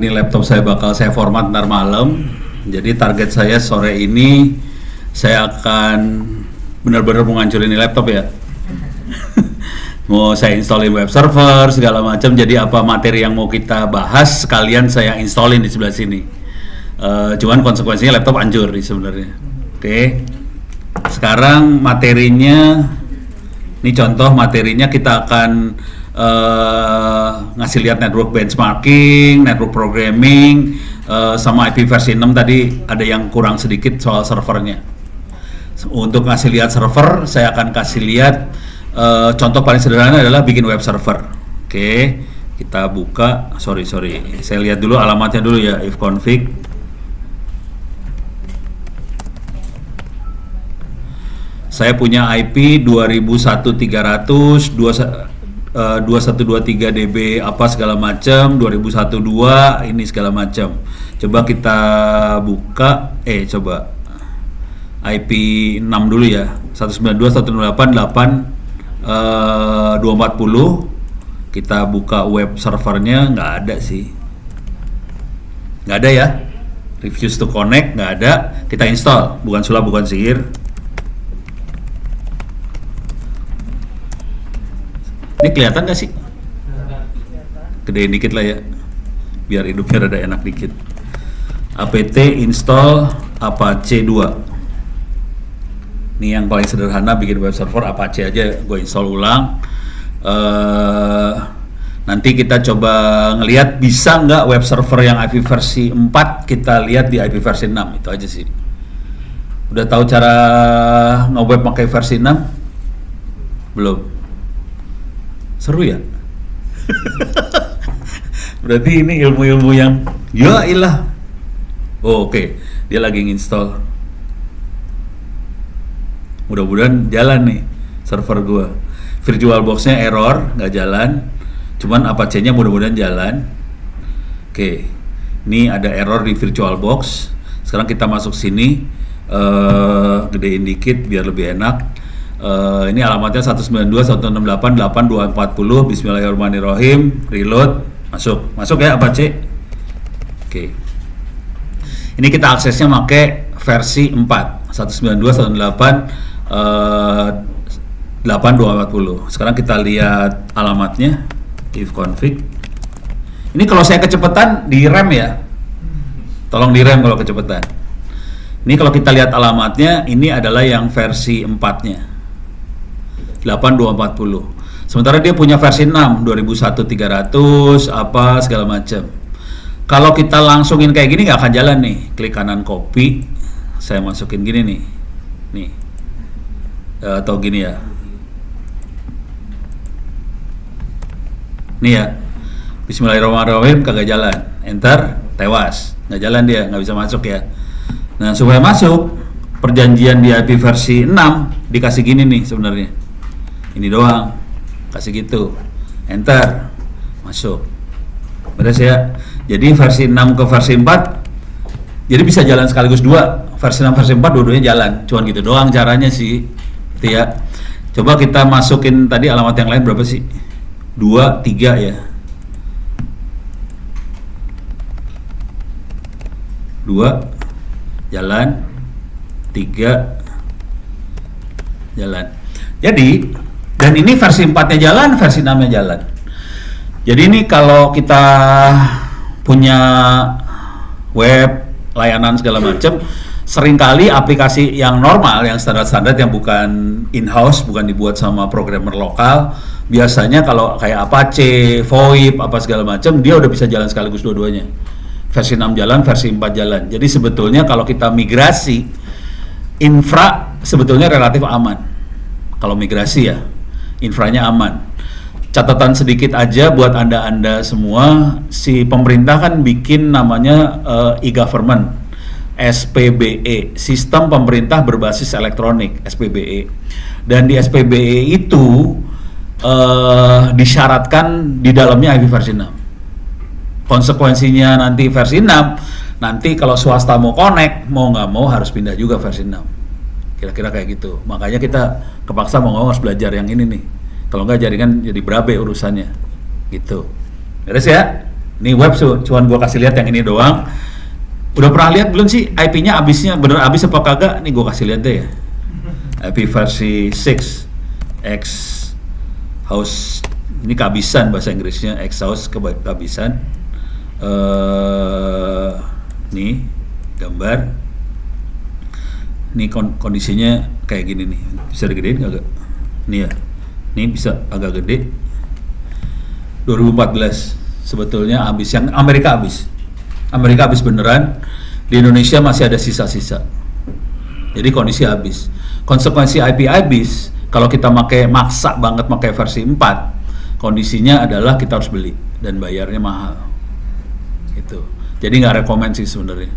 ini laptop saya bakal saya format ntar malam. Jadi target saya sore ini saya akan benar-benar mau ngancurin ini laptop ya. Mau saya installin web server segala macam. Jadi apa materi yang mau kita bahas sekalian saya installin di sebelah sini. Cuman konsekuensinya laptop hancur sebenarnya. Oke. Sekarang materinya, ini contoh materinya kita akan ngasih lihat network benchmarking, network programming, sama IP versi 6 tadi ada yang kurang sedikit soal servernya. Untuk ngasih lihat server, saya akan kasih lihat contoh paling sederhana adalah bikin web server. Oke, kita buka, sorry, saya lihat dulu alamatnya dulu ya, ifconfig. Saya punya IP 201300 2123 DB apa segala macam, 2012 ini segala macam. Coba kita buka, coba IP 6 dulu ya, 192.168.240. Kita buka web servernya, nggak ada sih, nggak ada ya. Refuse to connect, nggak ada. Kita install, bukan sulap bukan sihir. Ini kelihatan nggak sih? Gedein dikit lah ya, biar hidupnya rada enak dikit. apt install Apache 2. Ini yang paling sederhana bikin web server, Apache aja gue install ulang. Nanti kita coba ngelihat bisa nggak web server yang IP versi 4 kita lihat di IP versi 6, itu aja sih. Udah tahu cara nge-web pakai versi 6? Belum? Seru ya? Berarti ini ilmu-ilmu yang ya ilah. Oh, oke. Dia lagi nginstall. Mudah-mudahan jalan nih server gua. VirtualBox-nya error, nggak jalan. Cuman Apache-nya mudah-mudahan jalan. Oke. Ini ada error di VirtualBox. Sekarang kita masuk sini, gedein dikit biar lebih enak. Ini alamatnya 192.168.8240. Bismillahirrahmanirrahim. Reload, masuk ya Apache. Oke. Ini kita aksesnya pakai versi 4, 192.168.8240. Sekarang kita lihat alamatnya, ifconfig. Ini kalau saya kecepatan di rem ya, tolong di rem kalau kecepatan. Ini kalau kita lihat alamatnya, ini adalah yang versi 4-nya, 8240. Sementara dia punya versi 6, 21.300 apa segala macam. Kalau kita langsungin kayak gini nggak akan jalan nih. Klik kanan copy, saya masukin gini nih, atau gini ya. Nih ya, Bismillahirrahmanirrahim, kagak jalan. Enter, tewas, nggak jalan dia, nggak bisa masuk ya. Nah, supaya masuk, perjanjian di IP versi 6 dikasih gini nih sebenarnya. Ini doang, kasih gitu, enter, masuk, beres ya. Jadi versi 6 ke versi 4, jadi bisa jalan sekaligus dua, versi 6 versi 4 dua-duanya jalan, cuman gitu doang caranya sih, gitu ya. Coba kita masukin tadi alamat yang lain berapa sih? 2, 3 ya. 2 jalan, 3 jalan. Jadi, dan ini versi 4-nya jalan, versi 6-nya jalan. Jadi ini kalau kita punya web, layanan segala macam, seringkali aplikasi yang normal, yang standar-standar, yang bukan in-house, bukan dibuat sama programmer lokal, biasanya kalau kayak Apache, VoIP, apa segala macam, dia udah bisa jalan sekaligus dua-duanya. Versi 6 jalan, versi 4 jalan. Jadi sebetulnya kalau kita migrasi, infra sebetulnya relatif aman. Kalau migrasi ya, infranya aman. Catatan sedikit aja buat anda semua, si pemerintah kan bikin namanya e-government, SPBE, Sistem Pemerintah Berbasis Elektronik, SPBE. Dan di SPBE itu disyaratkan di dalamnya IP versi 6. Konsekuensinya nanti versi 6, nanti kalau swasta mau connect, mau nggak mau harus pindah juga versi 6. Kira-kira kayak gitu. Makanya kita kepaksa mau nggak mau harus belajar yang ini nih. Kalau nggak jaringan jadi berabe urusannya, gitu. Beres ya? Ini web cuman gua kasih lihat yang ini doang. Udah pernah lihat belum sih IP-nya abisnya bener abis apa kagak? Nih gua kasih lihat deh ya. IP versi 6 X house ini kehabisan bahasa Inggrisnya, X house kehabisan. Nih gambar. Nih kondisinya kayak gini nih. Bisa digedein agak? Nih ya. Nih bisa agak gede. 2014 sebetulnya habis, yang Amerika habis beneran, di Indonesia masih ada sisa-sisa, jadi kondisi habis. Konsekuensi IP habis kalau kita maksa banget pakai versi 4, kondisinya adalah kita harus beli dan bayarnya mahal itu. Jadi nggak rekomend sih sebenarnya,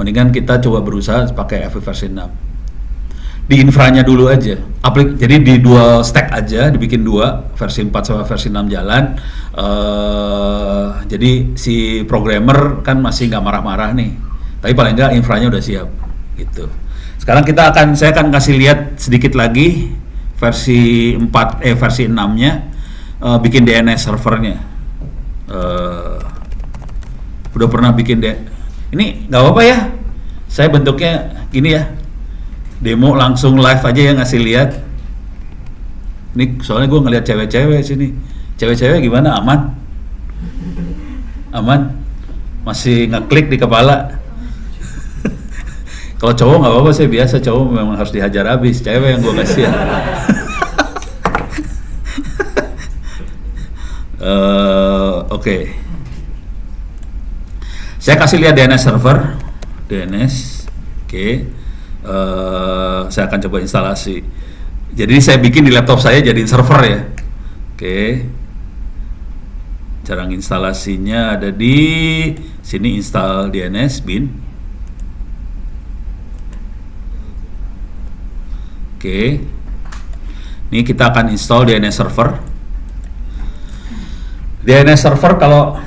mendingan kita coba berusaha pakai versi 6 di infranya dulu aja. Jadi di dual stack aja, dibikin 2, versi 4 sama versi 6 jalan. Jadi si programmer kan masih nggak marah-marah nih, tapi paling nggak infranya udah siap gitu. Sekarang saya akan kasih lihat sedikit lagi versi 6-nya, bikin DNS servernya. Udah pernah bikin ini nggak apa-apa ya, saya bentuknya gini ya, demo langsung live aja ya, ngasih lihat. Ini soalnya gue ngeliat cewek-cewek sini. Cewek-cewek gimana? Aman? Masih ngeklik di kepala? Kalau cowok nggak apa-apa, saya biasa. Cowok memang harus dihajar habis. Cewek yang gue kasih ya. Oke. Saya kasih lihat DNS server. DNS. Oke. Saya akan coba instalasi. Jadi saya bikin di laptop saya jadiin server ya. Oke. Cara instalasinya ada di sini, install DNS bin. Oke. Ini kita akan install DNS server. DNS server kalau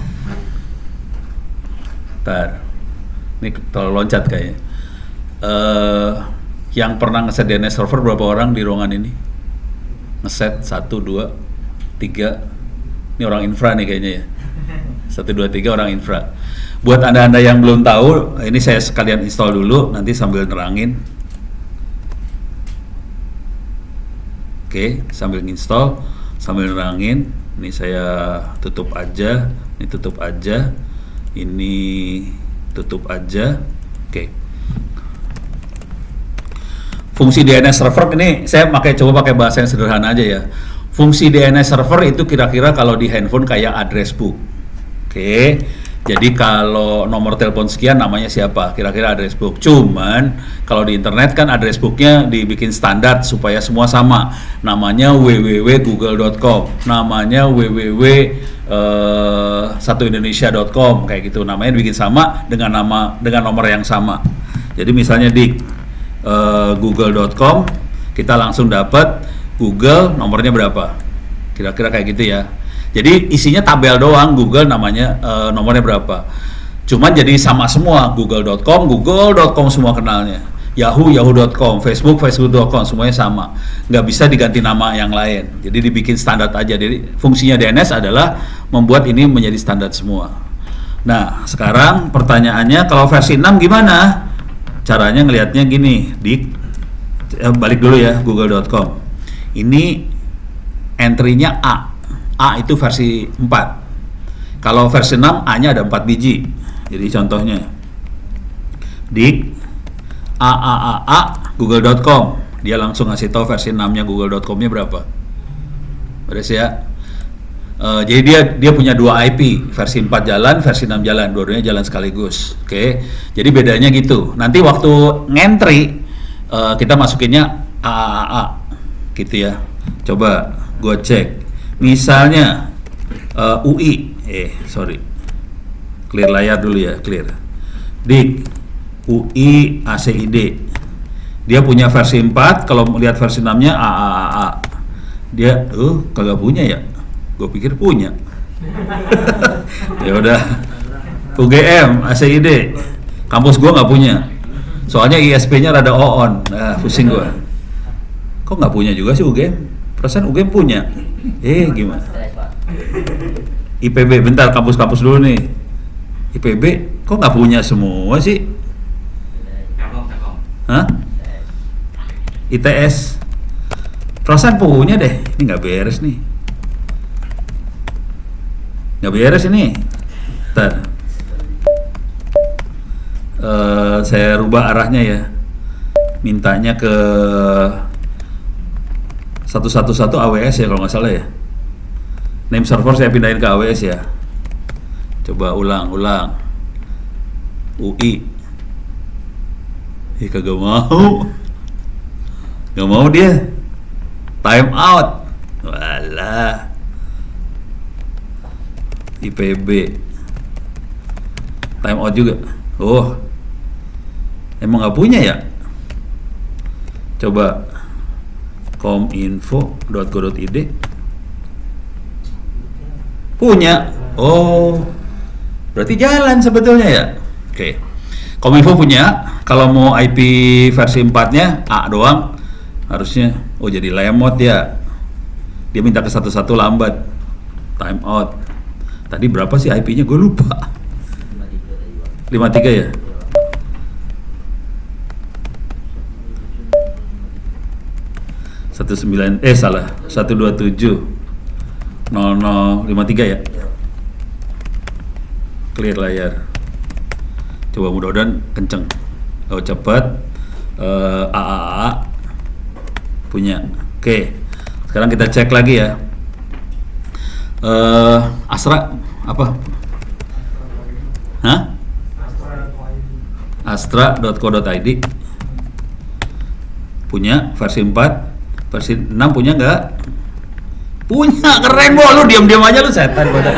ini terlalu loncat kayaknya. Yang pernah ngeset DNS server berapa orang di ruangan ini? Ngeset 1, 2, 3. Ini orang infra nih kayaknya ya. 1, 2, 3 orang infra. Buat anda-anda yang belum tahu, ini saya sekalian install dulu, nanti sambil nerangin. Oke, sambil install, sambil nerangin. Ini saya tutup aja, ini tutup aja, ini tutup aja. Oke. Fungsi DNS server ini saya coba pakai bahasa yang sederhana aja ya. Fungsi DNS server itu kira-kira kalau di handphone kayak address book. Oke. Jadi kalau nomor telepon sekian namanya siapa? Kira-kira address book. Cuman kalau di internet kan address booknya dibikin standar supaya semua sama. Namanya www.google.com, namanya www.satuindonesia.com kayak gitu. Namanya dibikin sama dengan nomor yang sama. Jadi misalnya di google.com kita langsung dapat Google nomornya berapa, kira-kira kayak gitu ya. Jadi isinya tabel doang, Google namanya nomornya berapa. Cuman jadi sama semua, google.com semua kenalnya, yahoo.com, facebook.com semuanya sama, nggak bisa diganti nama yang lain. Jadi dibikin standar aja. Jadi fungsinya DNS adalah membuat ini menjadi standar semua. Nah sekarang pertanyaannya, kalau versi 6 gimana? Caranya ngelihatnya gini, balik dulu ya, google.com. Ini entry-nya A itu versi 4. Kalau versi 6 A-nya ada 4 biji. Jadi contohnya dik A google.com, dia langsung ngasih tahu versi 6-nya google.com-nya berapa. Beres ya. Jadi dia punya 2 IP, versi 4 jalan, versi 6 jalan, dua-duanya jalan sekaligus. Oke. Jadi bedanya gitu. Nanti waktu ngentry kita masukinnya A gitu ya. Coba gue cek. Misalnya UI, clear layar dulu ya, clear. Dik UI ACID. Dia punya versi 4, kalau lihat versi 6-nya A. Dia kagak punya ya. Gue pikir punya. Ya udah. UGM ACID. Kampus gue nggak punya. Soalnya ISP-nya rada on. Nah, pusing gue. Kok nggak punya juga sih UGM? Perasaan UGM punya. Gimana? IPB, bentar kampus-kampus dulu nih. IPB kok nggak punya semua sih? Hah? ITS perasaan punya deh. Ini nggak beres nih. Nggak beres ini. Bentar. Saya rubah arahnya ya. Mintanya ke 111 AWS ya kalau nggak salah ya. Name server saya pindahin ke AWS ya. Coba ulang. UI. Kagak mau. Gak mau dia. Time out. Walah. IPB. Time out juga. Oh. Emang gak punya ya? Coba kominfo.go.id. Punya. Oh. Berarti jalan sebetulnya ya. Oke. Kominfo punya. Kalau mau IP versi 4-nya A doang. Harusnya. Oh jadi lemot ya. Dia minta ke 11 lambat. Time out. Tadi berapa sih IP-nya? Gue lupa. 53 ya? Salah 127 0053 ya. Clear layar. Coba mudah-mudahan kenceng. Oh cepet. AAA punya. Oke. Sekarang kita cek lagi ya. Astra apa? Hah? Astra.co.id punya versi 4, versi 6 punya nggak? Punya, keren Bo, lu diam-diam aja lu setan pada.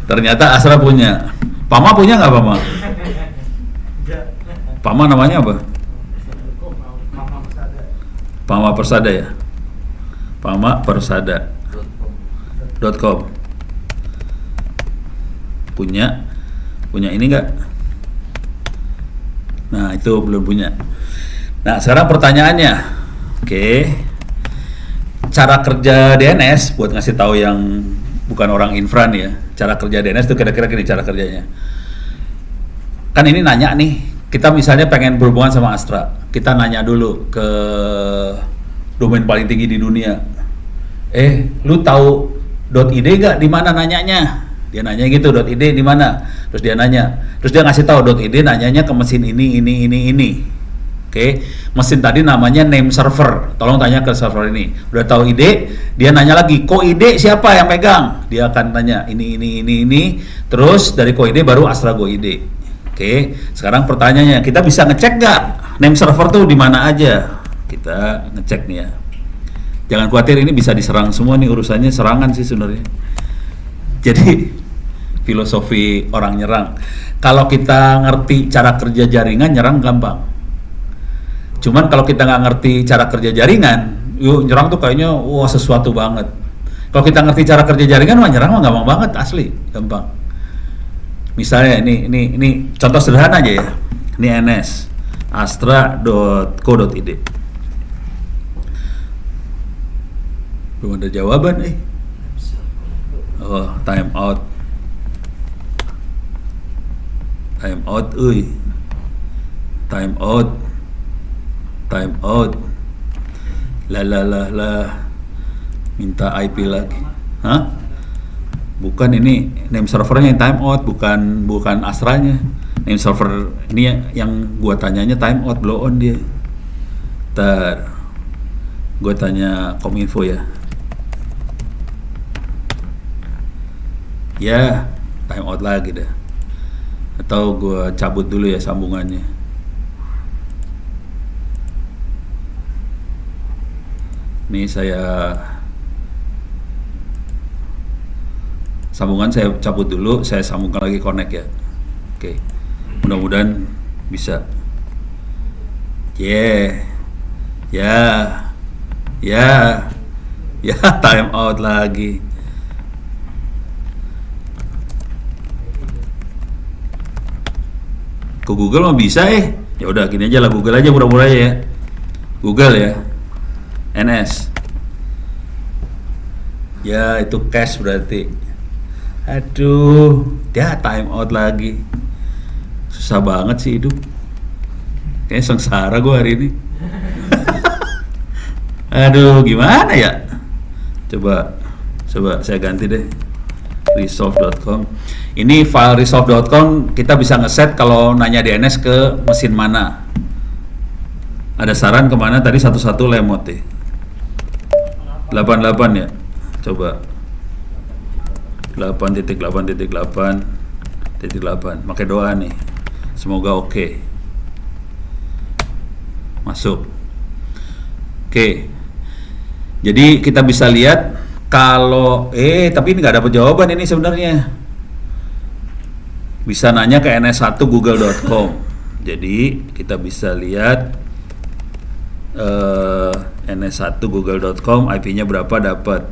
Ternyata Astra punya. Pama punya nggak Pama? Pama namanya apa? Pama Persada ya? Pama Persada.com punya ini nggak? Nah itu belum punya. Nah sekarang pertanyaannya, oke, cara kerja DNS buat ngasih tahu yang bukan orang infran ya, cara kerja DNS itu kira-kira gini cara kerjanya. Kan ini nanya nih, kita misalnya pengen berhubungan sama Astra, kita nanya dulu ke domain paling tinggi di dunia. Lu tahu .id gak di mana nanyanya? Dia nanya gitu, .id di mana? Terus dia nanya, terus dia ngasih tahu .id nanyanya ke mesin ini. Oke, mesin tadi namanya name server. Tolong tanya ke server ini. Udah tahu ide, dia nanya lagi, ko ide siapa yang pegang? Dia akan tanya ini. Terus dari ko ide baru Astra Go ide. Oke, sekarang pertanyaannya, kita bisa ngecek nggak name server tuh di mana aja? Kita ngecek nih ya. Jangan khawatir, ini bisa diserang semua nih, urusannya serangan sih sebenarnya. Jadi filosofi orang nyerang. Kalau kita ngerti cara kerja jaringan, nyerang gampang. Cuman kalau kita nggak ngerti cara kerja jaringan, yuk nyerang tuh kayaknya wah sesuatu banget. Kalau kita ngerti cara kerja jaringan, wah nyerang mah gampang banget, asli, gampang. Misalnya ini contoh sederhana aja ya. Ini NS astra.co.id. Belum ada jawaban Oh, time out. Time out. Lah. Minta IP lagi. Hah? Bukan, ini name servernya yang time out, bukan Astranya. Name server ini yang gua tanyanya time out, blow on dia. Ntar gua tanya Kominfo ya. Ya, time out lagi dah. Atau gua cabut dulu ya sambungannya. Nih sambungan saya cabut dulu, saya sambungkan lagi connect ya. Oke. Mudah-mudahan bisa. Ya, time out lagi. Ke Google mah bisa Ya udah gini aja lah, Google aja pura-pura ya. Google ya. NS Ya itu cache berarti. Aduh, ya time out lagi. Susah banget sih hidup. Kayaknya sengsara gue hari ini. Aduh, gimana ya? Coba saya ganti deh. Resolve.com. Ini file resolve.com kita bisa ngeset kalau nanya DNS ke mesin mana. Ada saran kemana tadi? 11 lemot deh. 88 ya. Coba 8.8.8.8 pakai doa nih, semoga oke. Masuk. Oke, jadi kita bisa lihat kalau tapi ini nggak dapat jawaban ini sebenarnya. Bisa nanya ke ns1google.com. Jadi kita bisa lihat ns1google.com, IP-nya berapa dapat.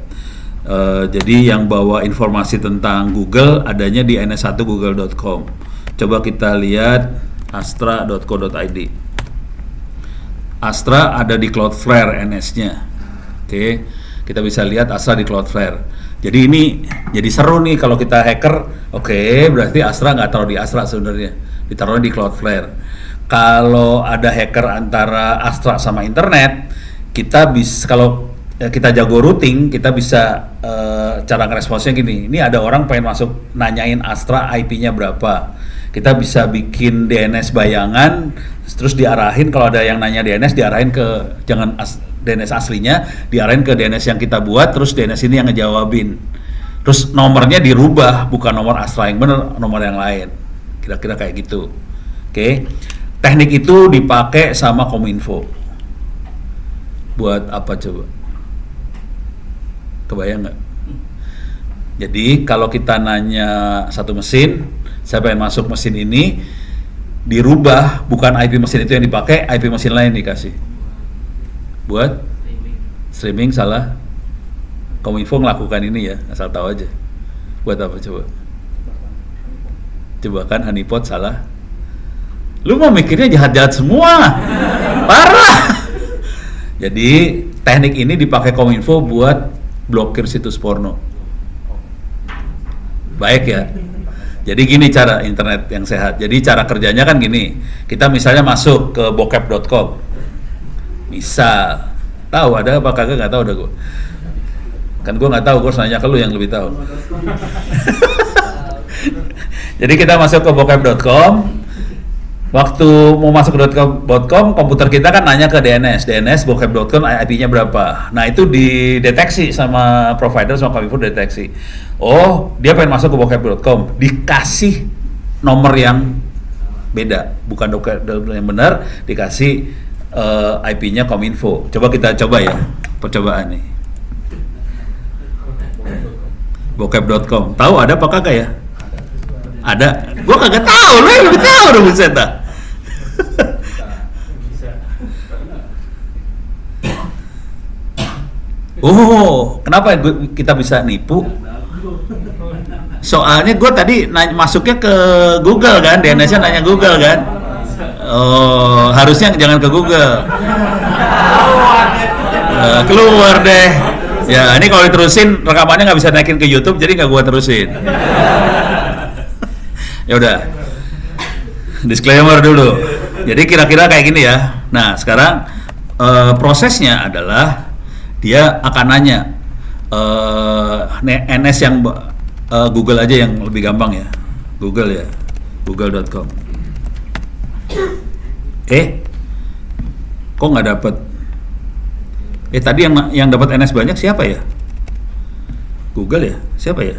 Jadi yang bawa informasi tentang Google adanya di ns1google.com. Coba kita lihat astra.co.id. Astra ada di Cloudflare NS-nya. Oke, kita bisa lihat Astra di Cloudflare. Jadi ini jadi seru nih kalau kita hacker. Oke, berarti Astra nggak taruh di Astra sebenarnya, ditaruh di Cloudflare. Kalau ada hacker antara Astra sama internet, kita bisa, kalau kita jago routing, kita bisa cara ngeresponsnya gini. Ini ada orang pengen masuk nanyain Astra IP-nya berapa. Kita bisa bikin DNS bayangan, terus diarahin kalau ada yang nanya DNS diarahin ke DNS aslinya, diarahin ke DNS yang kita buat, terus DNS ini yang ngejawabin. Terus nomornya dirubah, bukan nomor Astra yang bener, nomor yang lain. Kira-kira kayak gitu. Oke. Teknik itu dipakai sama Kominfo. Buat apa coba? Kebayang nggak? Jadi kalau kita nanya satu mesin, saya pengen masuk mesin ini, dirubah, bukan IP mesin itu yang dipakai, IP mesin lain dikasih. Buat streaming salah. Kominfo melakukan ini ya, asal tahu aja. Buat apa coba? Coba kan honeypot salah. Lu mau mikirnya jahat-jahat semua. Parah. Jadi teknik ini dipakai Kominfo buat blokir situs porno. Baik ya. Jadi gini cara internet yang sehat. Jadi cara kerjanya kan gini. Kita misalnya masuk ke bokep.com. Misal, tahu ada apa kagak, nggak tahu dah gue. Kan gue nggak tahu, gue harus nanya ke lu yang lebih tahu. Jadi kita masuk ke bokep.com. Waktu mau masuk ke bokep.com, komputer kita kan nanya ke DNS bokep.com IP-nya berapa. Nah itu dideteksi sama provider, sama Kominfo deteksi. Oh, dia pengen masuk ke bokep.com, dikasih nomor yang beda, bukan yang benar, dikasih IP-nya Kominfo. Coba kita coba ya, percobaan nih. Bokep.com, tahu ada apa kagak ya? Ada, gua kagak tahu, lu yang lebih tahu dong buset dah. Oh, kenapa kita bisa nipu? Soalnya gue tadi masuknya ke Google kan, DNS-nya nanya Google kan. Oh, harusnya jangan ke Google. Keluar deh. Ya, ini kalau diterusin rekamannya nggak bisa naikin ke YouTube, jadi nggak gue terusin. Ya udah, disclaimer dulu. Jadi kira-kira kayak gini ya. Nah sekarang prosesnya adalah dia akan nanya NS yang Google aja yang lebih gampang ya. Google ya, google.com. Kok nggak dapet? Tadi yang dapat NS banyak siapa ya? Google ya? Siapa ya?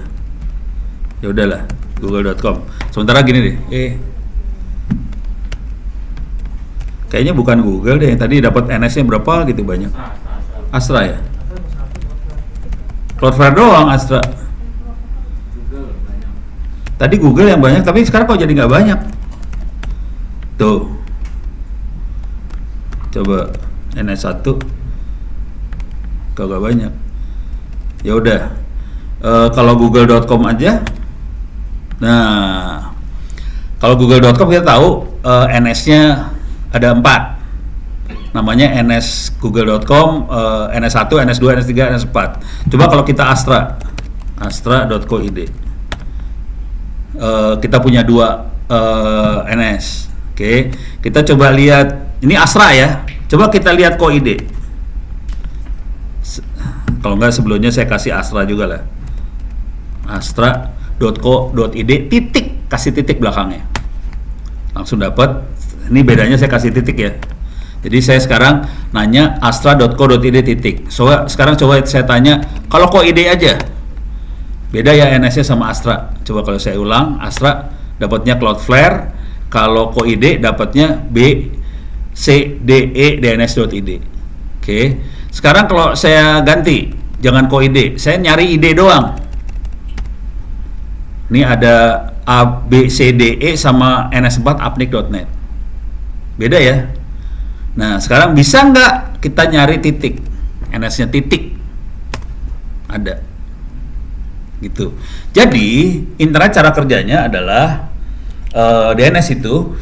Ya udahlah, google.com. Sementara gini deh, kayaknya bukan Google deh yang tadi dapat NS-nya berapa gitu banyak. Astra ya? Cloudflare doang Astra. Tadi Google yang banyak, tapi sekarang kok jadi nggak banyak? Tuh, coba NS1 kagak banyak. Ya udah, kalau google.com aja. Nah, kalau google.com kita tahu NS-nya ada 4. namanya nsgoogle.com, ns1, ns2, ns3, ns4. Coba kalau kita astra.co.id. Kita punya 2 ns. Oke, kita coba lihat, ini Astra ya. Coba kita lihat co.id. Kalau enggak sebelumnya saya kasih Astra juga lah. Astra.co.id titik, kasih titik belakangnya. Langsung dapat. Ini bedanya saya kasih titik ya. Jadi saya sekarang nanya astra.co.id titik. So, sekarang coba saya tanya, kalau co.id aja. Beda ya NS-nya sama Astra. Coba kalau saya ulang, Astra dapatnya Cloudflare. Kalau co.id dapatnya bcde dns.id. Oke. Sekarang kalau saya ganti, jangan co.id, saya nyari ide doang. Ini ada abcde sama ns4 apnik.net. Beda ya. Nah, sekarang bisa nggak kita nyari titik? NS-nya titik. Ada. Gitu. Jadi, internet cara kerjanya adalah DNS itu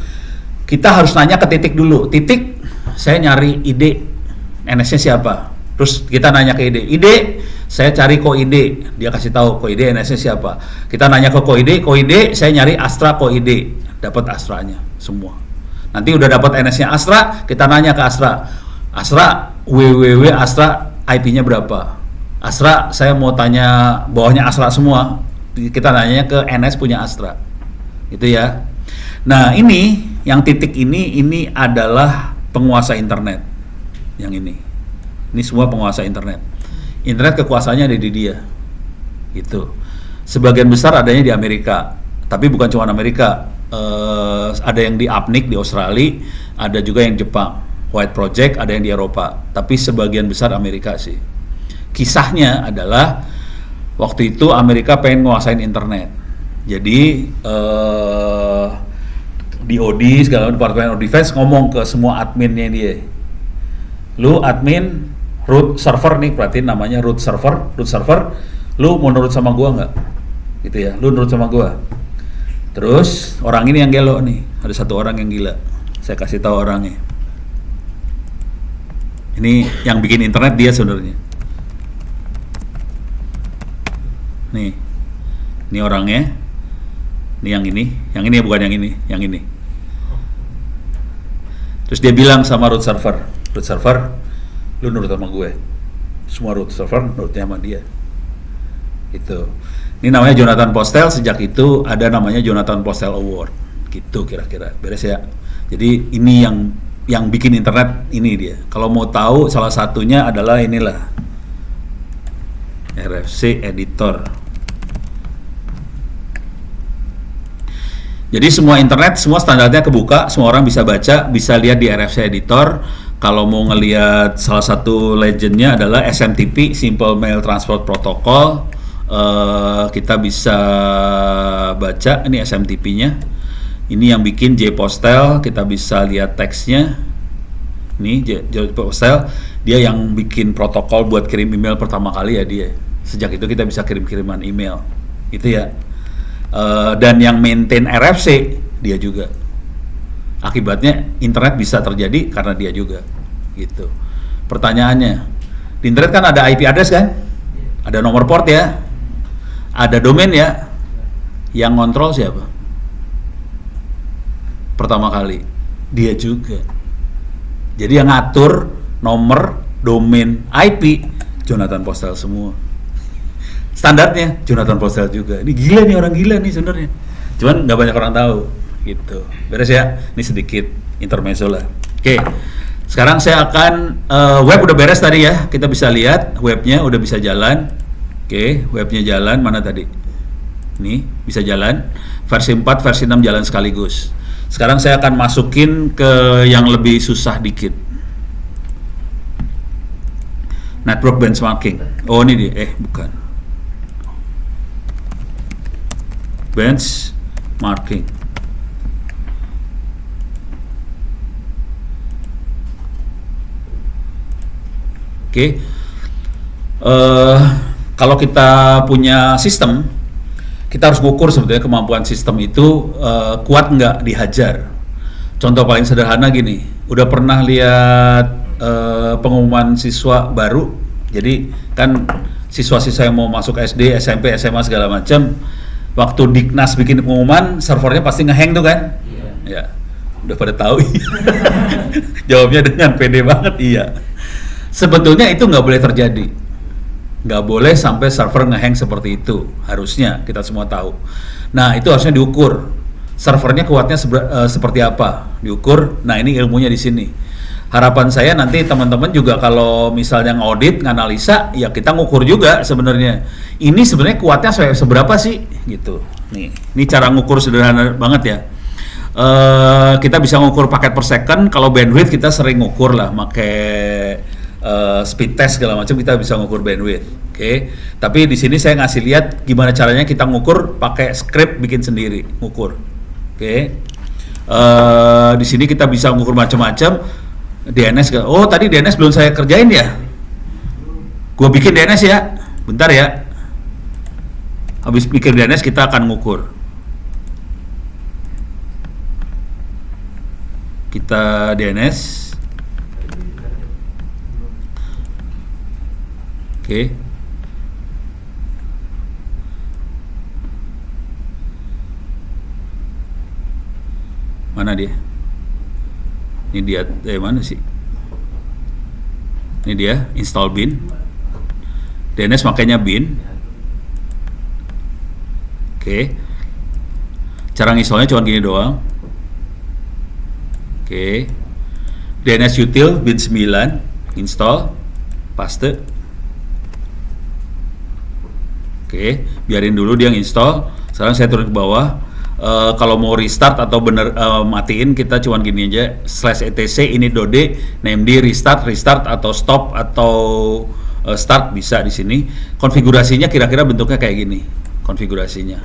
kita harus nanya ke titik dulu. Titik, saya nyari ide NS-nya siapa. Terus kita nanya ke ide, saya cari co.id, dia kasih tahu co.id NS-nya siapa. Kita nanya ke co.id, saya nyari Astra co.id, dapat Astranya semua. Nanti udah dapat NS-nya Astra, kita nanya ke Astra, www Astra IP-nya berapa? Astra, saya mau tanya bawahnya Astra semua. Kita nanya ke NS punya Astra. Itu ya. Nah, ini yang titik ini adalah penguasa internet. Yang ini. Ini semua penguasa internet. Internet kekuasaannya ada di dia. Gitu. Sebagian besar adanya di Amerika, tapi bukan cuma Amerika. Ada yang di Apnik di Australia, ada juga yang Jepang. White Project, ada yang di Eropa, tapi sebagian besar Amerika sih. Kisahnya adalah waktu itu Amerika pengen nguasain internet. Jadi DoD segala Department of Defense ngomong ke semua adminnya dia, lu admin root server nih, perhatiin namanya root server, lu mau nurut sama gua nggak? Gitu ya, lu nurut sama gua. Terus orang ini yang gelo nih, ada satu orang yang gila. Saya kasih tahu orangnya. Ini yang bikin internet dia sebenarnya. Nih, ini orangnya. Ini yang ini bukan yang ini. Terus dia bilang sama root server, lu nurut sama gue. Semua root server nurutnya sama dia. Gitu. Ini namanya Jonathan Postel. Sejak itu ada namanya Jonathan Postel Award. Gitu kira-kira. Beres ya. Jadi ini yang bikin internet ini dia. Kalau mau tahu salah satunya adalah inilah RFC Editor. Jadi semua internet, semua standarnya kebuka, semua orang bisa baca, bisa lihat di RFC Editor. Kalau mau ngelihat salah satu legendnya adalah SMTP, Simple Mail Transport Protocol. Kita bisa baca, ini SMTP-nya. Ini yang bikin J Postel, kita bisa lihat teksnya. Ini J Postel, dia yang bikin protokol buat kirim email pertama kali ya dia. Sejak itu kita bisa kirim-kiriman email. Itu ya. Dan yang maintain RFC dia juga. Akibatnya internet bisa terjadi karena dia juga. Gitu. Pertanyaannya, di internet kan ada IP address kan? Ada nomor port ya? Ada domain ya? Yang ngontrol siapa? Pertama kali dia juga. Jadi yang ngatur nomor, domain, IP Jonathan Postel semua. Standarnya Jonathan Postel juga. Ini gila nih, orang gila nih sebenarnya. Cuman nggak banyak orang tahu gitu. Beres ya. Ini sedikit intermezzo lah. Oke. Sekarang saya akan web udah beres tadi ya. Kita bisa lihat webnya udah bisa jalan. Oke, webnya jalan. Mana tadi? Ini bisa jalan. Versi 4, versi 6 jalan sekaligus. Sekarang saya akan masukin ke yang lebih susah dikit. Network benchmarking. Oh ini dia. Bukan. Benchmarking. Oke. Kalau kita punya sistem, kita harus ukur sebetulnya kemampuan sistem itu kuat nggak dihajar. Contoh paling sederhana gini, udah pernah lihat pengumuman siswa baru. Jadi kan siswa-siswa yang mau masuk SD, SMP, SMA segala macam, waktu Diknas bikin pengumuman, servernya pasti ngehang tuh kan? Iya. Ya, udah pada tahu. Jawabnya dengan pede banget, iya. Sebetulnya itu nggak boleh terjadi. Nggak boleh sampai server ngehang seperti itu. Harusnya kita semua tahu. Nah, itu harusnya diukur. Servernya kuatnya seperti apa? Diukur. Nah, ini ilmunya di sini. Harapan saya nanti teman-teman juga kalau misalnya ngaudit, nganalisa, ya kita ngukur juga sebenarnya. Ini sebenarnya kuatnya seberapa sih? Gitu. Nih, ini cara ngukur sederhana banget ya. Kita bisa ngukur paket per second. Kalau bandwidth kita sering ngukur lah, pakai speed test segala macam kita bisa ngukur bandwidth. Oke. Tapi di sini saya ngasih lihat gimana caranya kita ngukur pakai script bikin sendiri, ngukur. Oke. Di sini kita bisa ngukur macam-macam. DNS, oh tadi DNS belum saya kerjain ya? Gua bikin DNS ya, bentar ya. Habis bikin DNS kita akan ngukur. Kita DNS. Oke. Mana dia? Ini dia mana sih? Ini dia install bin. DNS makanya bin. Oke. Cara installnya cuma gini doang. Oke. DNS util bin 9 install, paste. Oke, biarin dulu dia install. Sekarang saya turun ke bawah. Kalau mau restart atau matiin, kita cuman gini aja /etc init.d named restart atau stop atau start bisa di sini. Konfigurasinya kira-kira bentuknya kayak gini konfigurasinya.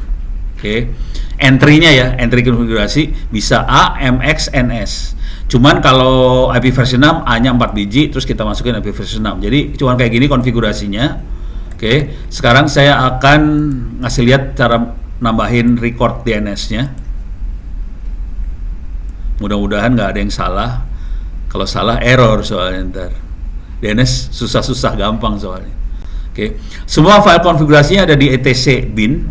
Oke. Entry-nya ya, entry konfigurasi bisa A, MX, NS. Cuman kalau IP versi 6 A-nya 4 biji, terus kita masukin IP versi 6. Jadi cuman kayak gini konfigurasinya. Oke. Sekarang saya akan ngasih lihat cara nambahin record DNS-nya. Mudah-mudahan nggak ada yang salah. Kalau salah error soalnya ntar. DNS susah-susah gampang soalnya. Oke. Semua file konfigurasinya ada di etc bin.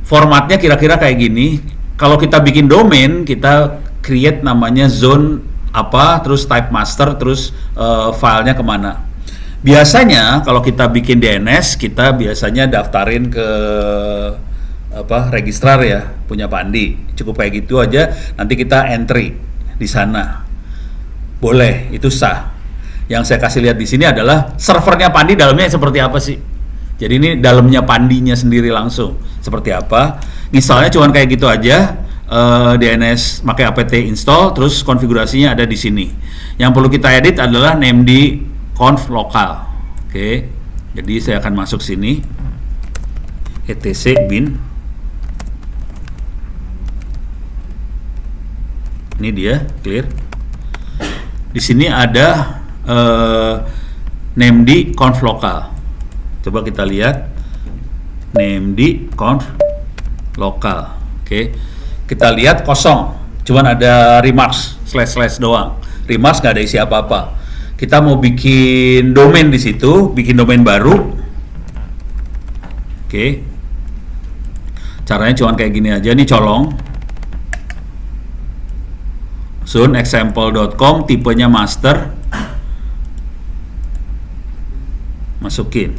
Formatnya kira-kira kayak gini. Kalau kita bikin domain, kita create namanya zone apa, terus type master, terus filenya kemana. Biasanya kalau kita bikin DNS, kita biasanya daftarin ke registrar ya, punya Pandi. Cukup kayak gitu aja, nanti kita entry di sana. Boleh, itu sah. Yang saya kasih lihat di sini adalah servernya Pandi dalamnya seperti apa sih. Jadi ini dalamnya Pandinya sendiri langsung seperti apa. Misalnya cuman kayak gitu aja, DNS pakai apt install, terus konfigurasinya ada di sini. Yang perlu kita edit adalah named conf lokal. Oke. Jadi saya akan masuk sini etc bin. Ini dia clear. Di sini ada named conf lokal. Coba kita lihat named conf lokal. Oke. Kita lihat kosong. Cuman ada remarks / doang. Remarks nggak ada isi apa-apa. Kita mau bikin domain di situ, bikin domain baru. Oke. Caranya cuman kayak gini aja nih, colong. zoneexample.com, tipenya master, masukin.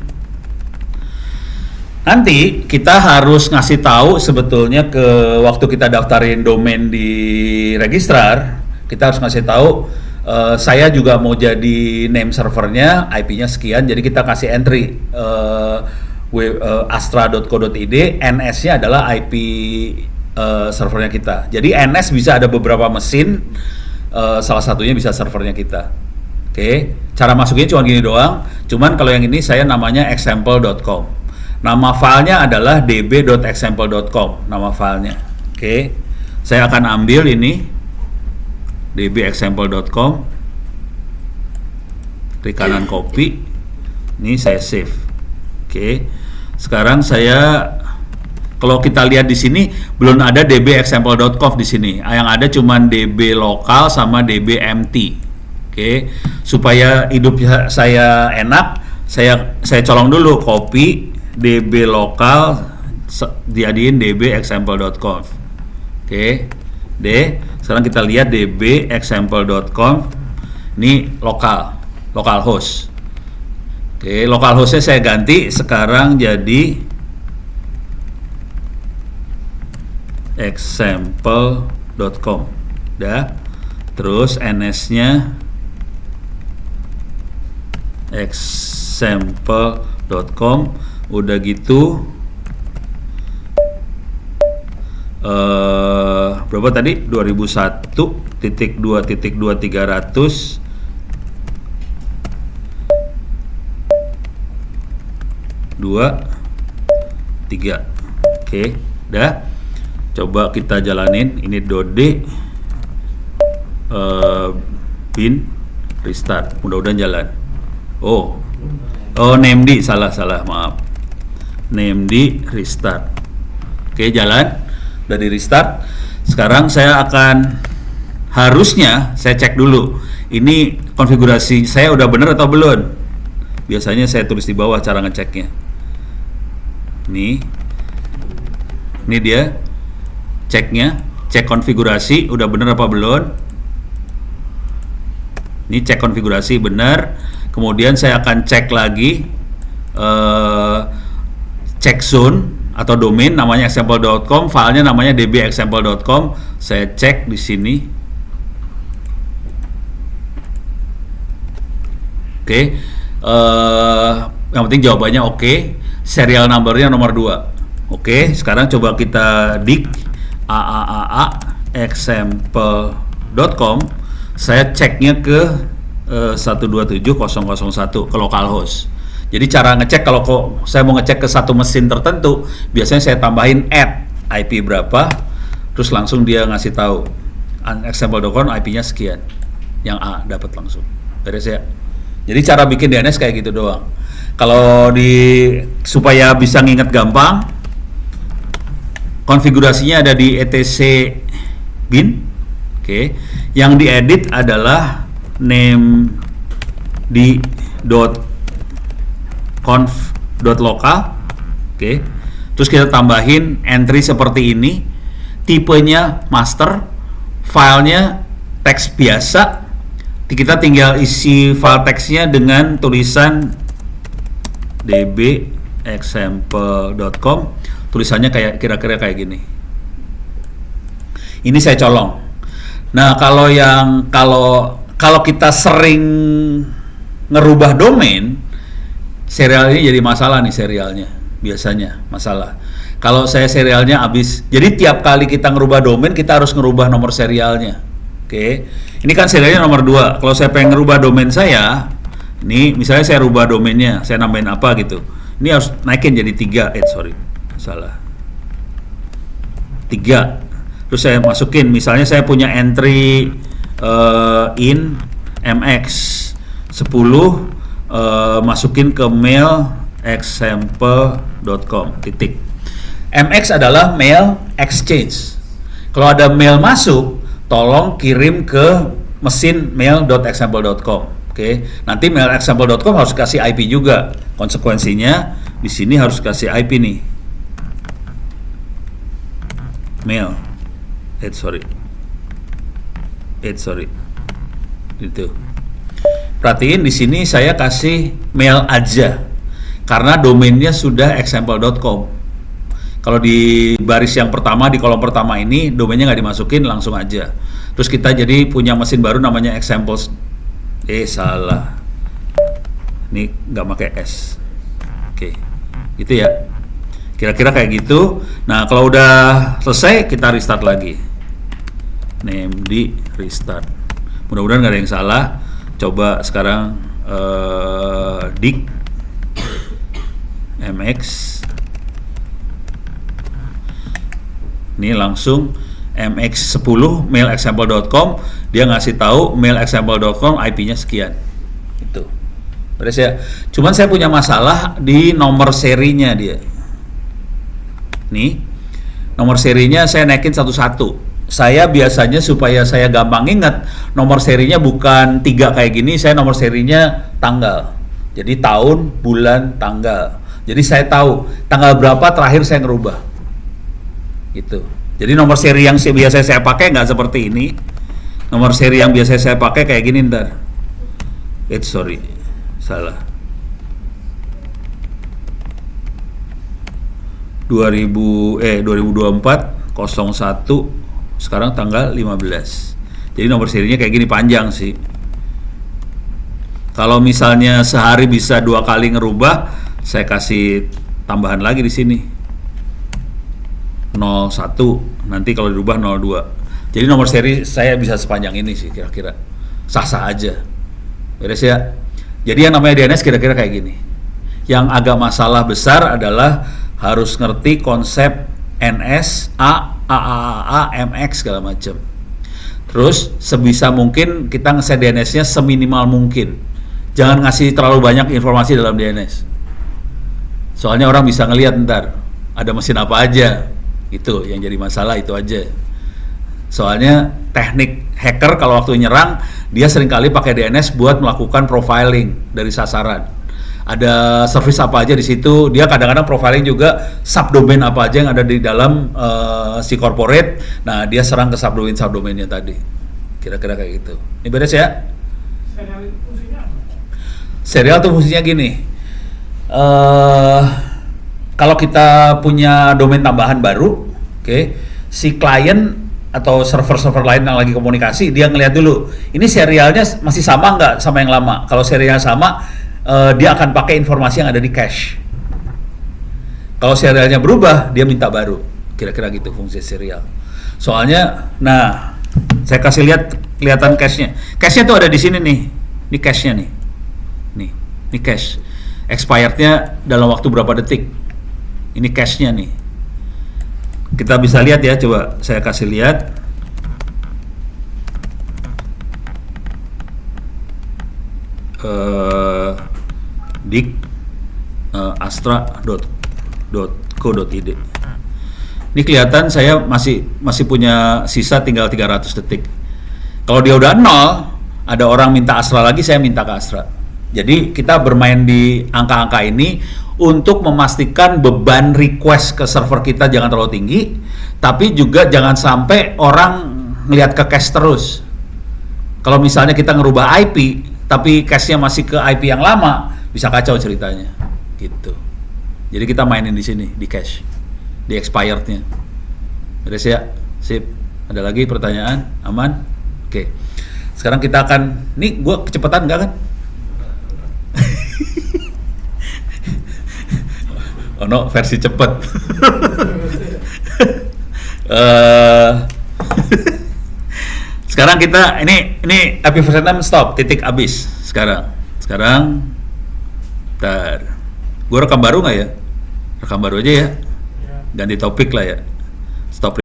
Nanti kita harus ngasih tahu sebetulnya ke waktu kita daftarin domain di registrar, kita harus ngasih tahu saya juga mau jadi name servernya, IP-nya sekian, jadi kita kasih entry astra.co.id, NS-nya adalah IP servernya kita. Jadi NS bisa ada beberapa mesin, salah satunya bisa servernya kita. Oke, cara masukinnya cuma gini doang. Cuman kalau yang ini saya namanya example.com. Nama filenya adalah db.example.com, nama filenya. Oke, saya akan ambil ini db.example.com, klik kanan copy, ini saya save. Oke, sekarang saya, kalau kita lihat di sini belum ada db.example.com di sini. Yang ada cuma db lokal sama db empty. Oke, supaya hidup saya enak, saya colong dulu copy db lokal diadiin dbexample.conf. Oke, sekarang kita lihat dbexample.conf ini localhost. Oke, localhostnya saya ganti sekarang jadi example.com. Udah. Terus ns-nya example.com. Udah gitu berapa tadi? 2001.2.2.300 3. Oke, udah. Coba kita jalanin. Ini dode bin restart. Mudah-mudahan jalan. Oh named salah maaf. Named restart. Oke, jalan. Udah di restart. Sekarang saya harusnya saya cek dulu. Ini konfigurasi saya udah bener atau belum? Biasanya saya tulis di bawah cara ngeceknya. Ini dia ceknya, cek konfigurasi udah bener apa belum. Ini cek konfigurasi benar. Kemudian saya akan cek lagi cek zone atau domain namanya example.com, filenya namanya dbexample.com. Saya cek di sini. Oke. Yang penting jawabannya oke. Serial numbernya nomor 2. Oke, sekarang coba kita dik example.com. Saya ceknya ke 127.0.0.1 ke localhost. Jadi cara ngecek kalau saya mau ngecek ke satu mesin tertentu, biasanya saya tambahin add IP berapa, terus langsung dia ngasih tahu example.com IP-nya sekian. Yang A dapat langsung. Beres ya. Jadi cara bikin DNS kayak gitu doang. Kalau supaya bisa nginget gampang, konfigurasinya ada di etc bin. Oke. Yang diedit adalah name di .conf.local. Oke. Terus kita tambahin entry seperti ini. Tipenya master, filenya teks biasa. Kita tinggal isi file teksnya dengan tulisan dbexample.com. Tulisannya kira-kira kayak gini. Ini saya colong. Nah, kalau kita sering ngerubah domain, serial ini jadi masalah nih serialnya. Biasanya masalah. Kalau saya serialnya habis. Jadi tiap kali kita ngerubah domain, kita harus ngerubah nomor serialnya. Oke. Ini kan serialnya nomor 2. Kalau saya pengen ngerubah domain saya, ini misalnya saya rubah domainnya, saya nambahin apa gitu. Ini harus naikin jadi 3. Salah. 3. Terus saya masukin, misalnya saya punya entry in mx 10, masukin ke mail example.com titik. MX adalah mail exchange. Kalau ada mail masuk, tolong kirim ke mesin mail.example.com. Oke. Nanti mail.example.com harus kasih IP juga. Konsekuensinya di sini harus kasih IP nih. Mail. Gitu. Perhatiin di sini saya kasih mail aja karena domainnya sudah example.com. Kalau di baris yang pertama, di kolom pertama ini domainnya nggak dimasukin, langsung aja. Terus kita jadi punya mesin baru namanya examples. Salah. Ini nggak pakai S. Oke, gitu ya. Kira-kira kayak gitu. Nah, kalau udah selesai kita restart lagi. Name di restart. Mudah-mudahan nggak ada yang salah. Coba sekarang dik mx. Ini langsung mx10 mailexample.com, dia ngasih tahu mailexample.com IP-nya sekian. Itu. Beres ya. Cuman saya punya masalah di nomor serinya dia. Nih. Nomor serinya saya naikin satu-satu. saya biasanya supaya saya gampang ingat, nomor serinya bukan 3 kayak gini, saya nomor serinya tanggal. Jadi tahun, bulan, tanggal. Jadi saya tahu tanggal berapa terakhir saya ngerubah. Gitu. Jadi nomor seri yang biasa saya pakai nggak seperti ini. Nomor seri yang biasa saya pakai kayak gini ntar. Sorry, salah. 2024 01 sekarang tanggal 15. Jadi nomor serinya kayak gini, panjang sih. Kalau misalnya sehari bisa 2 kali ngerubah, saya kasih tambahan lagi di sini. 01, nanti kalau dirubah 02. Jadi nomor seri saya bisa sepanjang ini sih kira-kira. Sah-sah aja. Beres ya. Jadi yang namanya DNS kira-kira kayak gini. Yang agak masalah besar adalah harus ngerti konsep NS, A, MX segala macam. Terus sebisa mungkin kita nge-set DNS-nya seminimal mungkin. Jangan ngasih terlalu banyak informasi dalam DNS. Soalnya orang bisa ngelihat ntar ada mesin apa aja. Itu yang jadi masalah, itu aja. Soalnya teknik hacker kalau waktu nyerang, dia seringkali pakai DNS buat melakukan profiling dari sasaran. Ada service apa aja di situ, dia kadang-kadang profiling juga subdomain apa aja yang ada di dalam si corporate. Nah, dia serang ke subdomainnya tadi. Kira-kira kayak gitu. Ini beres ya? Serial itu fungsinya apa? Serial itu fungsinya gini. Kalau kita punya domain tambahan baru, si klien atau server-server lain yang lagi komunikasi, dia ngelihat dulu, ini serialnya masih sama nggak sama yang lama. Kalau serialnya sama, dia akan pakai informasi yang ada di cache. Kalau serialnya berubah, dia minta baru. Kira-kira gitu fungsi serial. Soalnya, nah, saya kasih lihat kelihatan cache-nya. Cache-nya tuh ada di sini nih. Ini cache-nya nih. Ini cache. Expired-nya dalam waktu berapa detik. Ini cache-nya nih. Kita bisa lihat ya, coba saya kasih lihat. Dik astra.co.id. Ini kelihatan saya masih punya sisa tinggal 300 detik. Kalau dia udah 0, ada orang minta Astra lagi, saya minta ke Astra. Jadi kita bermain di angka-angka ini untuk memastikan beban request ke server kita jangan terlalu tinggi, tapi juga jangan sampai orang ngelihat ke cache terus. Kalau misalnya kita ngerubah IP, tapi cache-nya masih ke IP yang lama, bisa kacau ceritanya. Gitu. Jadi kita mainin di sini, di cache, di expired-nya. Beres ya? Sip. Ada lagi pertanyaan? Aman? Oke. Sekarang kita akan, nih gua kecepatan nggak kan? Oh no, versi cepet. Sekarang kita ini API version 6 stop, titik abis. Sekarang ntar gua rekam baru nggak ya? Rekam baru aja ya, ganti topik lah ya.